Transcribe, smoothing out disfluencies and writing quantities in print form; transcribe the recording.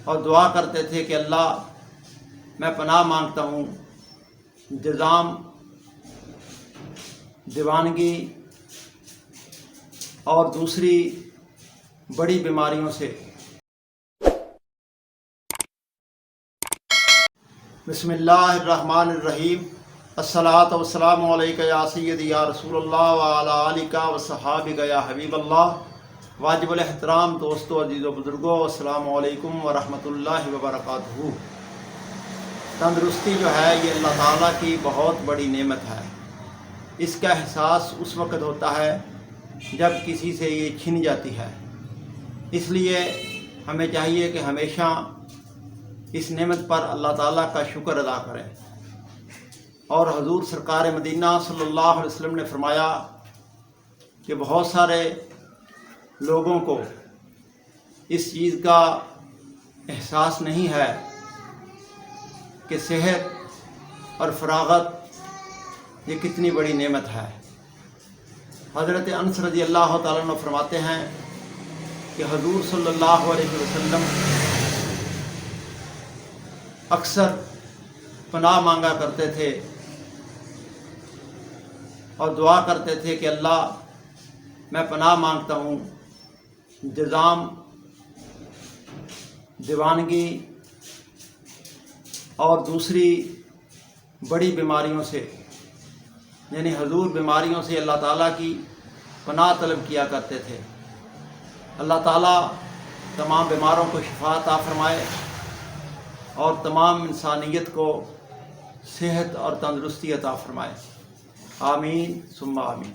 اور دعا کرتے تھے کہ اللہ میں پناہ مانگتا ہوں جذام، دیوانگی اور دوسری بڑی بیماریوں سے۔ بسم اللہ الرحمن الرحیم۔ الصلاۃ والسلام علیک یا سیدی یا رسول اللہ وعلی آلک وصحابک یا حبیب اللہ۔ واجب الاحترام دوستو، عزیز و بزرگوں، السلام علیکم ورحمۃ اللہ وبرکاتہ۔ تندرستی جو ہے یہ اللہ تعالیٰ کی بہت بڑی نعمت ہے۔ اس کا احساس اس وقت ہوتا ہے جب کسی سے یہ چھن جاتی ہے۔ اس لیے ہمیں چاہیے کہ ہمیشہ اس نعمت پر اللہ تعالیٰ کا شکر ادا کریں۔ اور حضور سرکار مدینہ صلی اللہ علیہ وسلم نے فرمایا کہ بہت سارے لوگوں کو اس چیز کا احساس نہیں ہے کہ صحت اور فراغت یہ کتنی بڑی نعمت ہے۔ حضرت انس رضی اللہ تعالیٰ عنہ فرماتے ہیں کہ حضور صلی اللہ علیہ وسلم اکثر پناہ مانگا کرتے تھے اور دعا کرتے تھے کہ اللہ میں پناہ مانگتا ہوں جذام، دیوانگی اور دوسری بڑی بیماریوں سے، یعنی حضور بیماریوں سے اللہ تعالیٰ کی پناہ طلب کیا کرتے تھے۔ اللہ تعالیٰ تمام بیماروں کو شفا عطا فرمائے اور تمام انسانیت کو صحت اور تندرستی عطا فرمائے۔ آمین ثم آمین۔